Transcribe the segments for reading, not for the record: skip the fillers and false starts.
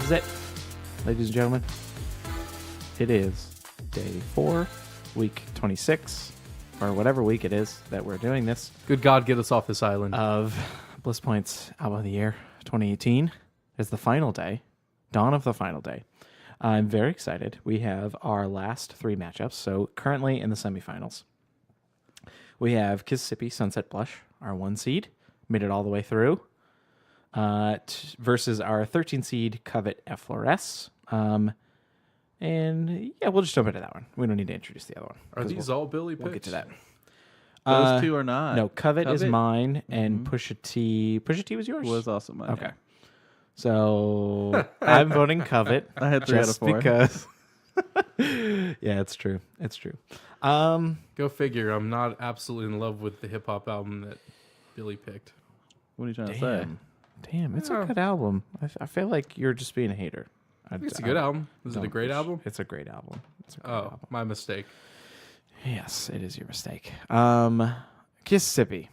is it, ladies and gentlemen. It is day 4, week 26, or whatever week it is that we're doing this. Good God, get us off this island. Of Blisspoint's Album of the Year 2018. It's the final day, dawn of the final day. I'm very excited. We have our last 3 matchups. So currently in the semifinals, we have Kississippi Sunset Blush, our 1 seed, made it all the way through, versus our 13 seed Covet effloresce. And yeah, we'll just jump into that one. We don't need to introduce the other one. Are these all Billy picks? We'll get to that. Those two are not. No, Covet is mine, and Pusha T was yours? Was also mine. Okay. So I'm voting Covet. I had 3 out of 4. Because yeah, it's true. It's true. Go figure. I'm not absolutely in love with the hip hop album that Billy picked. What are you trying to say? Damn, it's a good album. I feel like you're just being a hater. I think it's a good album. Is it a great album? It's a great album. My mistake. Yes, it is your mistake. Kississippi.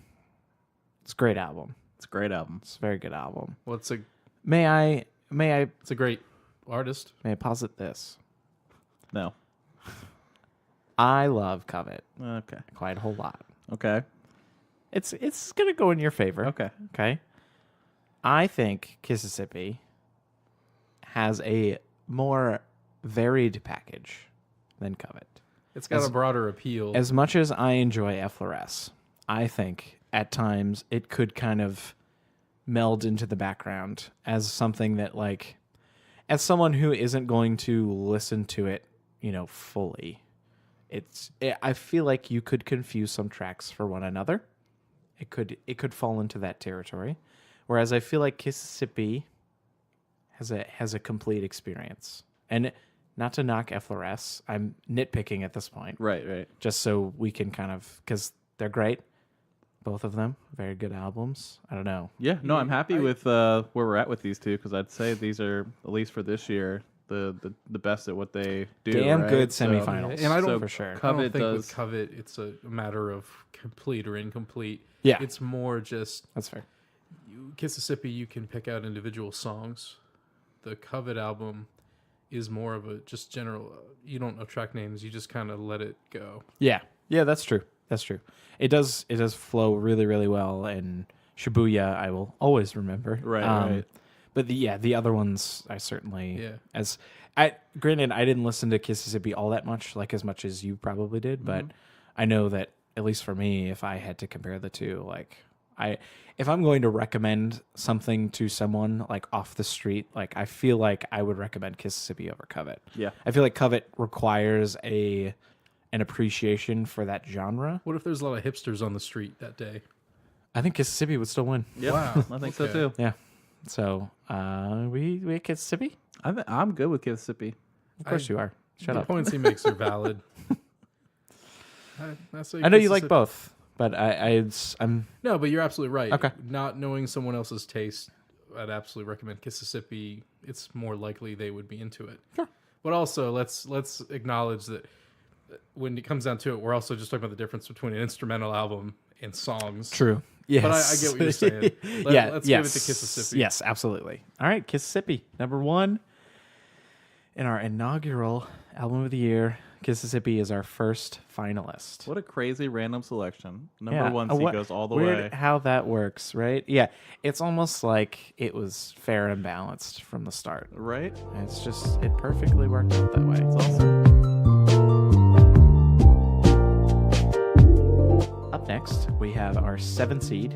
It's a great album. It's a great album. It's a very good album. May I? It's a great artist. May I posit this? No. I love Covet. Okay. Quite a whole lot. Okay. It's gonna go in your favor. Okay. I think Kississippi has a more varied package than Covet. It's got a broader appeal. As much as I enjoy effloresce, I think at times it could kind of meld into the background as something that, like, as someone who isn't going to listen to it, fully, I feel like you could confuse some tracks for one another. It could fall into that territory. Whereas I feel like Kississippi has a complete experience. And not to knock effloresce, I'm nitpicking at this point. Right. Just so we can kind of, because they're great. Both of them, very good albums. I don't know. Yeah, no, I'm happy with where we're at with these two, because I'd say these are, at least for this year, the best at what they do. Damn right? good semifinals. And I don't for sure. Covet with Covet, it's a matter of complete or incomplete. Yeah, it's more just that's fair. Kississippi, you can pick out individual songs. The Covet album is more of a just general. You don't know track names. You just kind of let it go. Yeah, that's true. That's true. It does flow really, really well. And Shibuya, I will always remember. Right. But the other ones, I certainly granted, I didn't listen to Kississippi all that much, like as much as you probably did. But I know that at least for me, if I had to compare the two, like if I'm going to recommend something to someone like off the street, like I feel like I would recommend Kississippi over Covet. Yeah, I feel like Covet requires an appreciation for that genre. What if there's a lot of hipsters on the street that day? I think Kississippi would still win. Yep. Wow, I think so too. Yeah. So we at Kississippi? I'm good with Kississippi. Of course you are. Shut up. The points he makes are valid. I know you like both, but I'm no, but you're absolutely right. Okay. Not knowing someone else's taste, I'd absolutely recommend Kississippi. It's more likely they would be into it. Sure. But also, let's acknowledge that when it comes down to it, we're also just talking about the difference between an instrumental album and songs. True. Yes. But I get what you're saying. Let's give it to Kississippi. Yes, absolutely. All right, Kississippi, number 1 in our inaugural Album of the Year. Kississippi is our first finalist. What a crazy random selection. Number 1 seed goes all the weird way. How that works, right? Yeah, it's almost like it was fair and balanced from the start. Right? It perfectly worked out that way. It's awesome. Up next, we have our 7 seed,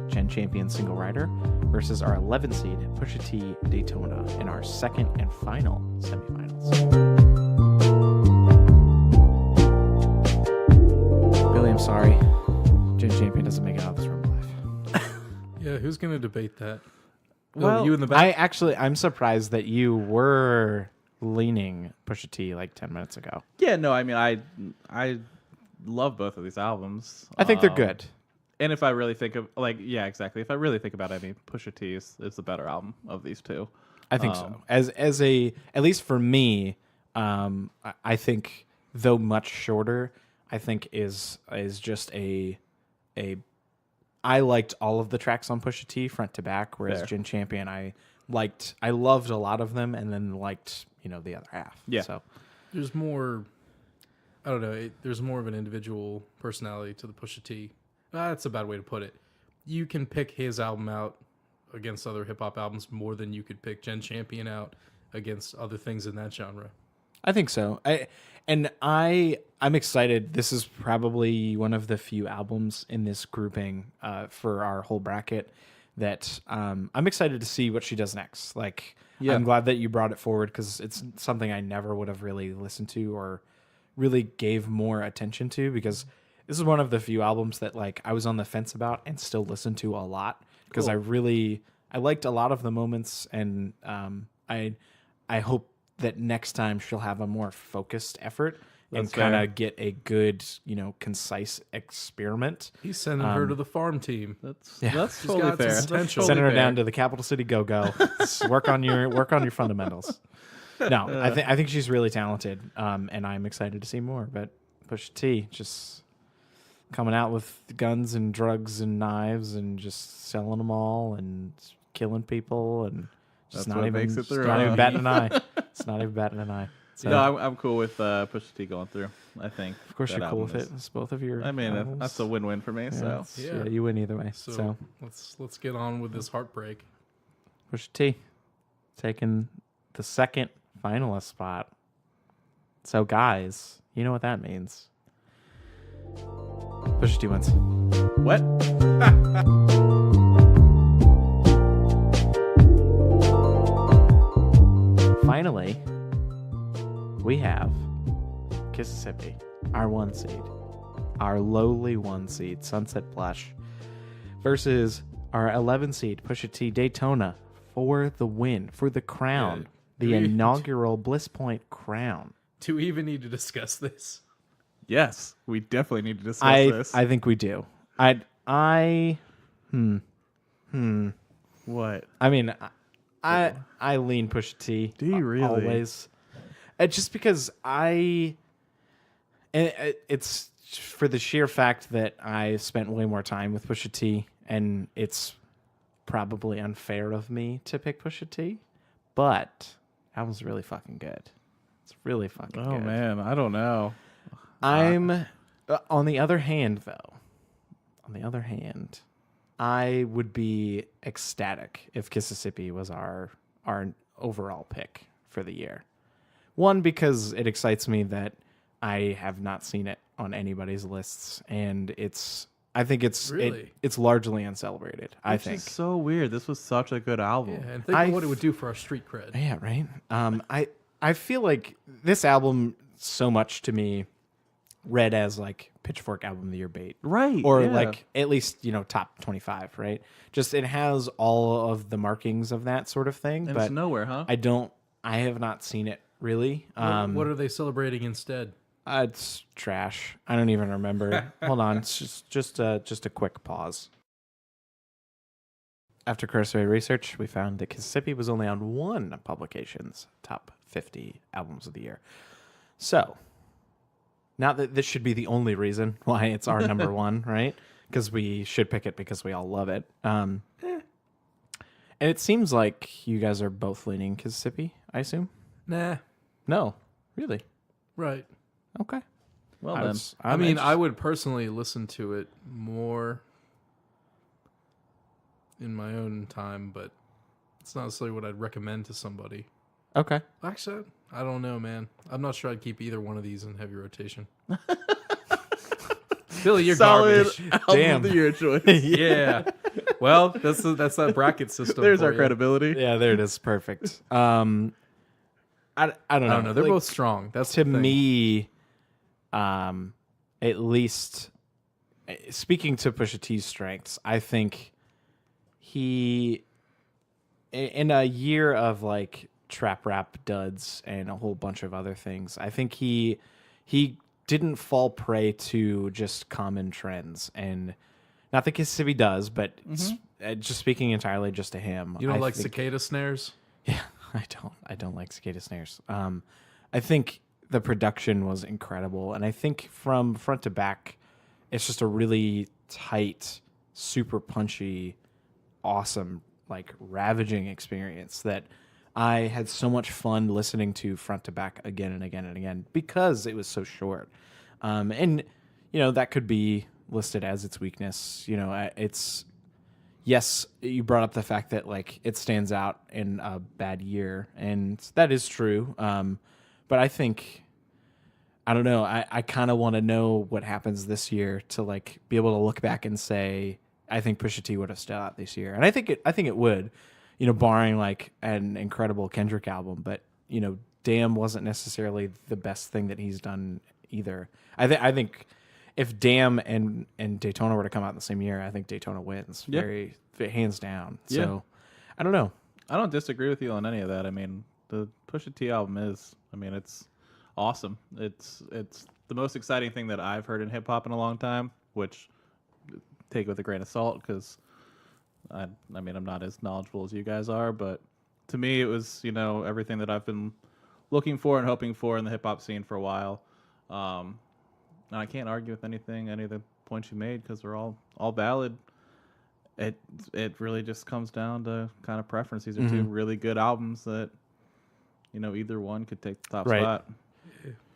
Jenn Champion Single Rider, versus our 11 seed, Pusha T Daytona, in our second and final semifinals. Billy, I'm sorry. Jenn Champion doesn't make it out of this room alive. Yeah, who's going to debate that? Well, you in the back? I'm surprised that you were leaning Pusha T like 10 minutes ago. Yeah, no, I mean, I love both of these albums. I think they're good. And if I really think of, exactly. If I really think about it, I mean, Pusha T is the better album of these two. I think so. At least for me, I think, though much shorter, I think is just a I liked all of the tracks on Pusha T front to back, whereas Fair. Jenn Champion I loved a lot of them, and then liked the other half. Yeah. So There's more. I don't know. There's more of an individual personality to the Pusha T. That's a bad way to put it. You can pick his album out against other hip hop albums more than you could pick Jenn Champion out against other things in that genre. I think so. I'm excited. This is probably one of the few albums in this grouping for our whole bracket that I'm excited to see what she does next. Like, I'm glad that you brought it forward because it's something I never would have really listened to or really gave more attention to, because this is one of the few albums that like I was on the fence about and still listen to a lot because I liked a lot of the moments, and I hope that next time she'll have a more focused effort and kind of get a good, concise experiment. He's sending her to the farm team. That's She's totally got fair. some potential. Sending her down to the Capital City Go-Go. work on your fundamentals. No, I think she's really talented, and I'm excited to see more. But Pusha T just coming out with guns and drugs and knives and just selling them all and killing people and just That's not what even makes it through. not even batting an eye. It's not even batting an eye. So, No, I'm cool with Pusha T going through. I think. of course, that you're cool with album it. It's both of your. I mean, albums. that's a win-win for me. So It's- Yeah. you win either way. So, So let's get on with this heartbreak. Pusha T taking the second finalist spot. So guys, you know what that means. Pusha T wins. what? Finally, we have Kississippi, our 1 seed, our lowly 1 seed, Sunset Blush, versus our 11 seed, Pusha T, Daytona, for the win, for the crown, the we- inaugural Blisspoint crown. Do we even need to discuss this? Yes, we definitely need to discuss this. I think we do. What? I mean, I lean Pusha T. Do you really? Always. Just because it's for the sheer fact that I spent way more time with Pusha T, and it's probably unfair of me to pick Pusha T, but that was really fucking good. It's really fucking good. oh man, I don't know. I'm on the other hand, though. I would be ecstatic if Kississippi was our overall pick for the year. One, because it excites me that I have not seen it on anybody's lists, and I think it's Really? it's largely uncelebrated. I Which think. is so weird. This was such a good album. Yeah, and think of what it would do for our street cred. Yeah, right. I feel like this album so much to me read as like Pitchfork Album of the Year bait. Right. Or yeah. like at least, top 25, right? Just it has all of the markings of that sort of thing, And but it's nowhere, huh? I have not seen it really. What are they celebrating instead? It's trash. I don't even remember. Hold on. It's just a quick pause. After cursory research, we found that Kississippi was only on one publication's top 50 albums of the year. So, not that this should be the only reason why it's our number one, right? Because we should pick it because we all love it. And it seems like you guys are both leaning Kississippi, I assume? Nah. No. Really? Right. Okay. well I then. was- I I'm mean, interested. I would personally listen to it more in my own time, but it's not necessarily what I'd recommend to somebody. Okay. Actually, I don't know, man. I'm not sure I'd keep either one of these in heavy rotation. Billy, you're Solid garbage. album Damn. of the year choice. Yeah. Well, that's that bracket system. There's for our you. Oh, credibility. Yeah, there it is. Perfect. I don't know. I don't know. They're Like, both strong. That's to the thing. me, at least speaking to Pusha T's strengths, I think he, in a year of like trap rap duds and a whole bunch of other things, I think he didn't fall prey to just common trends, and not that Kississippi does, but just speaking entirely just to him. You don't I like think- cicada snares? Yeah, I don't like cicada snares. I think the production was incredible, and I think from front to back, it's just a really tight, super punchy, awesome like ravaging experience that I had so much fun listening to front to back again and again and again because it was so short. And that could be listed as its weakness. It's yes, you brought up the fact that like it stands out in a bad year, and that is true. But I think I don't know. I kind of want to know what happens this year to like be able to look back and say I think Pusha T would have stood out this year, and I think it would. Barring like an incredible Kendrick album, but Damn wasn't necessarily the best thing that he's done either. I think if Damn and Daytona were to come out in the same year, I think Daytona wins. Yeah. Very hands down. Yeah. So I don't know. I don't disagree with you on any of that. I mean, the Pusha T album it's awesome. It's the most exciting thing that I've heard in hip hop in a long time, which take with a grain of salt because I mean, I'm not as knowledgeable as you guys are, but to me, it was, everything that I've been looking for and hoping for in the hip hop scene for a while. And I can't argue with any of the points you made because they're all valid. It really just comes down to kind of preference. These are two really good albums that, either one could take the top spot.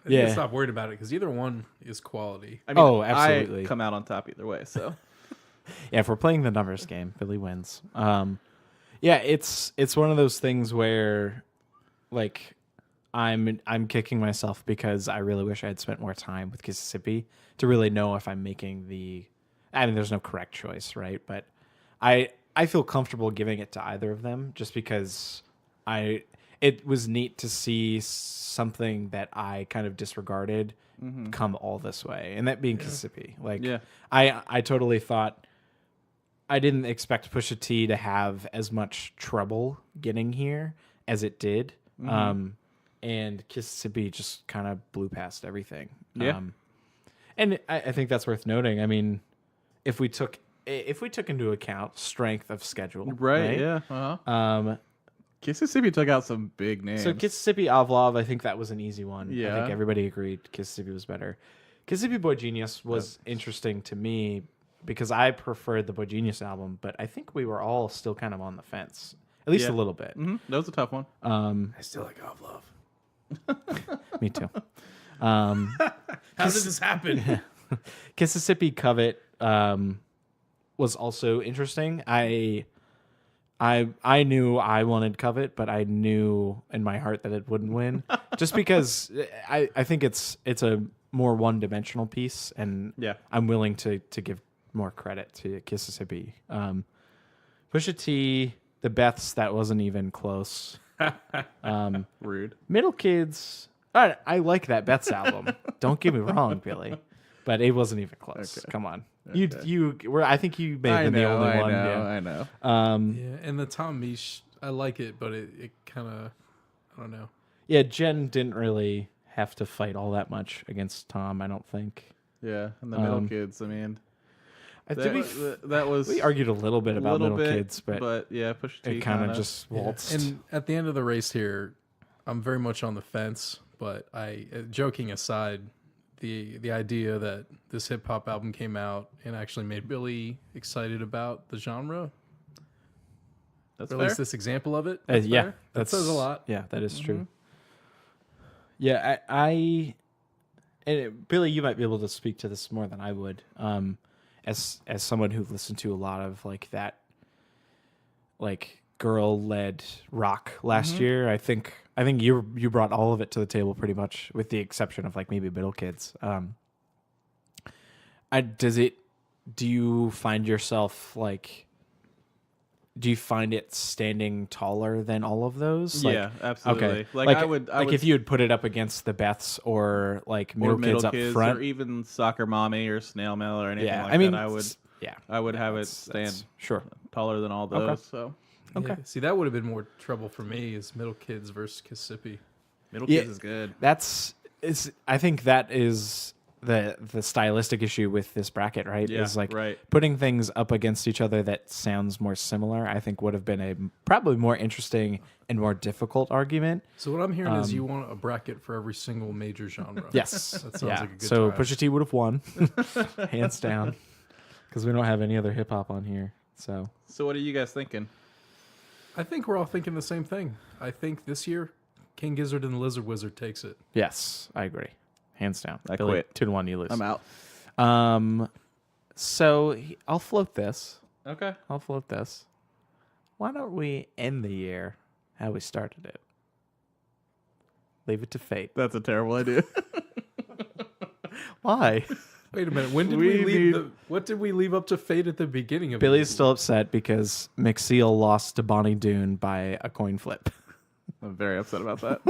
I think stop worried about it because either one is quality. I mean, absolutely. I come out on top either way, so. Yeah, if we're playing the numbers game, Billy wins. It's one of those things where, like, I'm kicking myself because I really wish I had spent more time with Kississippi to really know if I'm making I mean, there's no correct choice, right? But I feel comfortable giving it to either of them just because it was neat to see something that I kind of disregarded come all this way, and that being Kississippi. Like, I totally thought. I didn't expect Pusha T to have as much trouble getting here as it did. And Kississippi just kind of blew past everything. Yeah. And I think that's worth noting. I mean, if we took into account strength of schedule. Right? Yeah. Uh-huh. Kississippi took out some big names. So Mississippi Avlov, I think that was an easy one. Yeah. I think everybody agreed Mississippi was better. Mississippi Boy Genius was interesting to me because I preferred the Boy Genius album, but I think we were all still kind of on the fence, at least a little bit. That was a tough one. I still like Avlov. Me too. How did this happen? Kississippi Covet was also interesting. I knew I wanted Covet, but I knew in my heart that it wouldn't win, just because I think it's a more one-dimensional piece, and I'm willing to give more credit to Kississippi. Pusha T, the Beths, that wasn't even close. Rude. Middle Kids, I like that Beths album. Don't get me wrong, Billy, but it wasn't even close. Okay. Come on. Okay. You were. I think you may have been the only one. I know. And the Tom Misch, I like it, but it kind of, I don't know. Yeah, Jenn didn't really have to fight all that much against Tom, I don't think. Yeah, and the Middle Kids, I mean, that was. We argued a little bit about Middle Kids, but yeah, Pusha T it kind of just waltzed. And at the end of the race here, I'm very much on the fence. But joking aside, the idea that this hip hop album came out and actually made Billy excited about the genre. That's or fair. At least this example of it. Yeah, that says a lot. Yeah, that is true. Yeah, Billy, you might be able to speak to this more than I would. As someone who listened to a lot of like that, like girl-led rock last year, I think you brought all of it to the table pretty much, with the exception of like maybe Middle Kids. Do you find yourself like? Do you find it standing taller than all of those? Yeah, absolutely. Okay. Like I would if you would put it up against the Beths or like Middle Kids up front, or even Soccer Mommy or Snail Mail or anything like that, I would have it stand taller than all those. Okay. So Yeah. See, that would have been more trouble for me is Middle Kids versus Mississippi. Middle Kids is good. I think that is the stylistic issue with this bracket, right? Yeah, is like right. putting things up against each other that sounds more similar. I think would have been a probably more interesting and more difficult argument. So what I'm hearing is you want a bracket for every single major genre. Yes, that sounds like a good. So drive. Pusha T would have won, hands down, because we don't have any other hip hop on here. So what are you guys thinking? I think we're all thinking the same thing. I think this year, King Gizzard and the Lizard Wizard takes it. Yes, I agree. Hands down. I Billy, quit. 2-1, you lose. I'm out. So I'll float this. Okay. I'll float this. Why don't we end the year how we started it? Leave it to fate. That's a terrible idea. Why? Wait a minute. When did We we leave? need- What did we leave up to fate at the beginning of Billy's the still upset because McSeal lost to Bonnie Doon by a coin flip. I'm very upset about that.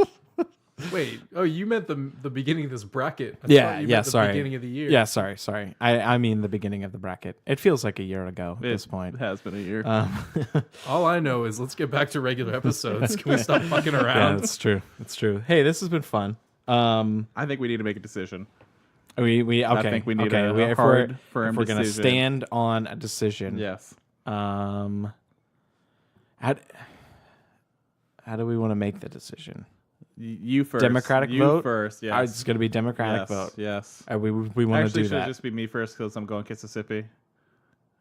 Wait. Oh, you meant the beginning of this bracket. I Yeah, thought you yeah, meant the sorry. beginning of the year. Yeah, sorry. I mean the beginning of the bracket. It feels like a year ago at this point. It has been a year. All I know is let's get back to regular episodes. Can we stop fucking Yeah, around? that's true. That's true. Hey, this has been fun. I think we need to make a decision. We okay. think we need okay. a if hard, we're, firm if we're gonna decision. stand on a decision. Yes. How do we want to make the decision? You first. Democratic you vote? first. Yes. It's going to be Democratic yes. vote. Yes. We want to Actually, do should that. just be me first because I'm going Kississippi.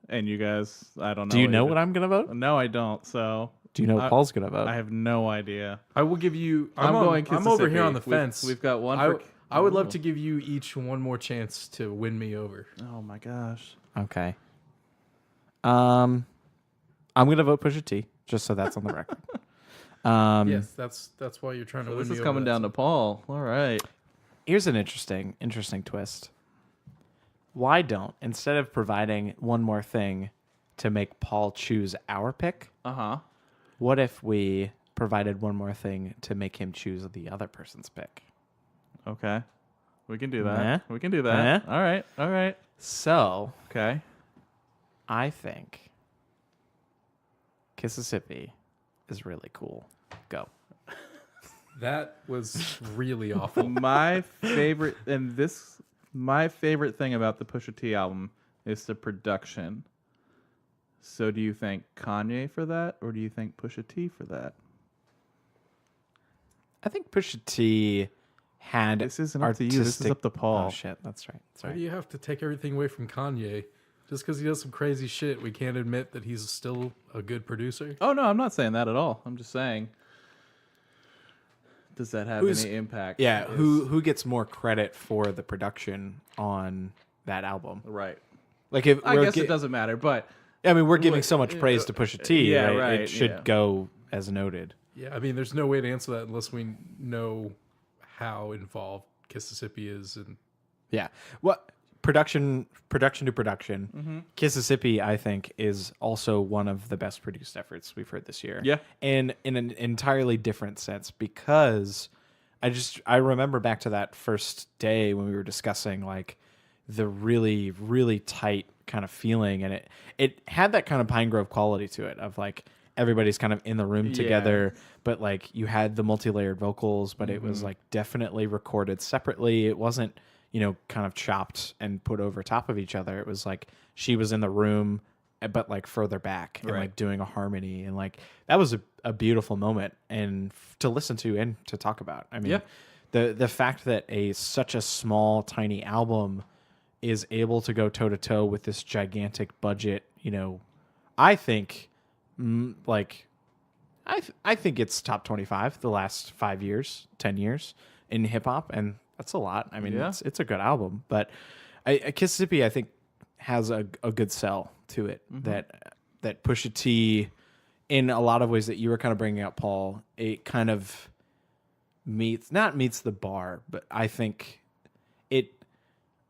And you guys, I don't know. Do you know what I'm going to vote? No, I don't. So Do you know what Paul's going to vote? I have no idea. I will give you. I'm going I'm over here Kississippi. on the fence. We've got one. I would love to give you each one more chance to win me over. Oh my gosh. Okay. I'm going to vote Pusha T, just so that's on the record. Yes, that's why you're trying to So win this me is over. coming down to Paul. All right. Here's an interesting twist. Why don't, instead of providing one more thing to make Paul choose our pick, what if we provided one more thing to make him choose the other person's pick? Okay. We can do that. Eh? We can do that. Eh? All right. All right. So, Okay. I think Kississippi is really cool. Go. That was really awful. My favorite my favorite thing about the Pusha T album is the production. So do you thank Kanye for that or do you thank Pusha T for that? I think Pusha T had This isn't up to you, this is up to Paul. Oh shit, that's right. Why do Sorry. you have to take everything away from Kanye? Just because he does some crazy shit, we can't admit that he's still a good producer? Oh no, I'm not saying that at all. I'm just saying, does that have Who's- any impact? Yeah, who gets more credit for the production on that album? Right. Like if I we're guess it doesn't matter, but I mean, we're giving so much praise to Pusha T, yeah, right? right, It should yeah. go as noted. Yeah, I mean, there's no way to answer that unless we know how involved Kississippi is. And Yeah. What production to production. Mm-hmm. Kississippi, I think, is also one of the best produced efforts we've heard this year. Yeah. And in an entirely different sense because I remember back to that first day when we were discussing like the really, really tight kind of feeling, and it had that kind of Pine Grove quality to it of like everybody's kind of in the room together, but like you had the multi-layered vocals, but it was like definitely recorded separately. It wasn't, kind of chopped and put over top of each other. It was like she was in the room, but like further back and like doing a harmony, and like that was a beautiful moment and to listen to and to talk about. I mean, the fact that such a small, tiny album is able to go toe to toe with this gigantic budget, I think, I think it's top 25 the last 5 years, 10 years in hip hop, and that's a lot. I mean, it's a good album, but Kississippi, I think, has a good sell to it that Pusha T, in a lot of ways that you were kind of bringing up, Paul, it kind of meets the bar, but I think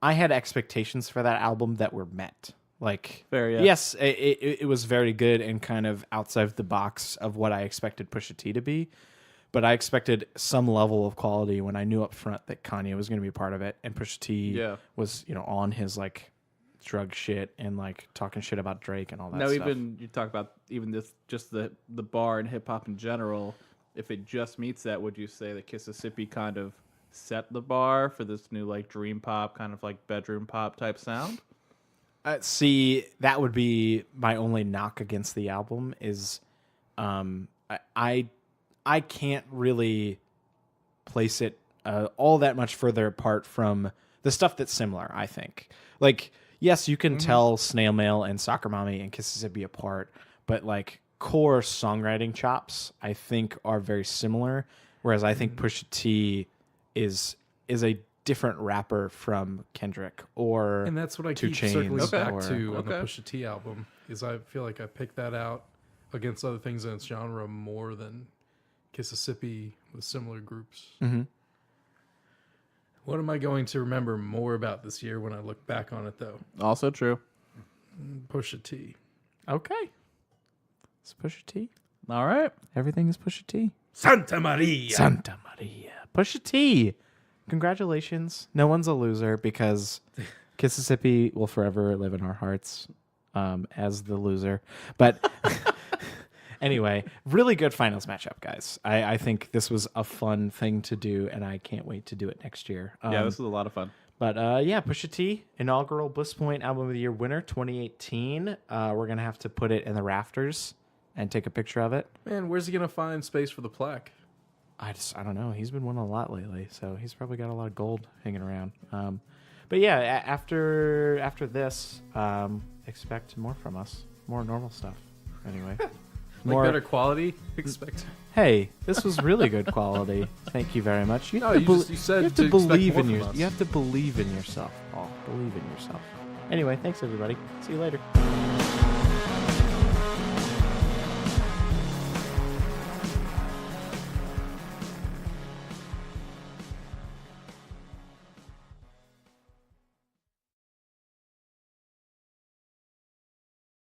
I had expectations for that album that were met. Like, Fair, yeah. yes, it was very good and kind of outside of the box of what I expected Pusha T to be, but I expected some level of quality when I knew up front that Kanye was going to be a part of it, and Pusha T was, on his like drug shit and like talking shit about Drake and all that. no, stuff. even you talk about even this, just the bar and hip hop in general. If it just meets that, would you say that Kississippi kind of set the bar for this new like dream pop, kind of like bedroom pop type sound? See, that would be my only knock against the album is, I can't really place it all that much further apart from the stuff that's similar. I think, like, yes, you can tell Snail Mail and Soccer Mommy and Kississippi apart, but like core songwriting chops, I think, are very similar. Whereas I think Pusha T is a different rapper from Kendrick or And that's what I 2 keep Chainz circling back or- to on the Okay. Pusha T album. Is I feel like I picked that out against other things in its genre more than Kississippi with similar groups. Mm-hmm. What am I going to remember more about this year when I look back on it, though? Also true. Pusha T. Okay. It's Pusha T. All right. Everything is Pusha T. Santa Maria. Santa Maria. Pusha T. Congratulations. No one's a loser because Kississippi will forever live in our hearts as the loser. But anyway, really good finals matchup, guys. I think this was a fun thing to do, and I can't wait to do it next year. Yeah, this was a lot of fun. But yeah, Pusha T, inaugural Blisspoint Album of the Year winner, 2018. We're going to have to put it in the rafters and take a picture of it. Man, where's he going to find space for the plaque? I don't know. He's been winning a lot lately, so he's probably got a lot of gold hanging around. But yeah, after this, expect more from us, more normal stuff. Anyway, Like better quality? Expect. Hey, this was really good quality. Thank you very much. No, you said you have to to expect believe more in from your. us. You have to believe in yourself, Paul. Believe in yourself. Anyway, thanks everybody. See you later.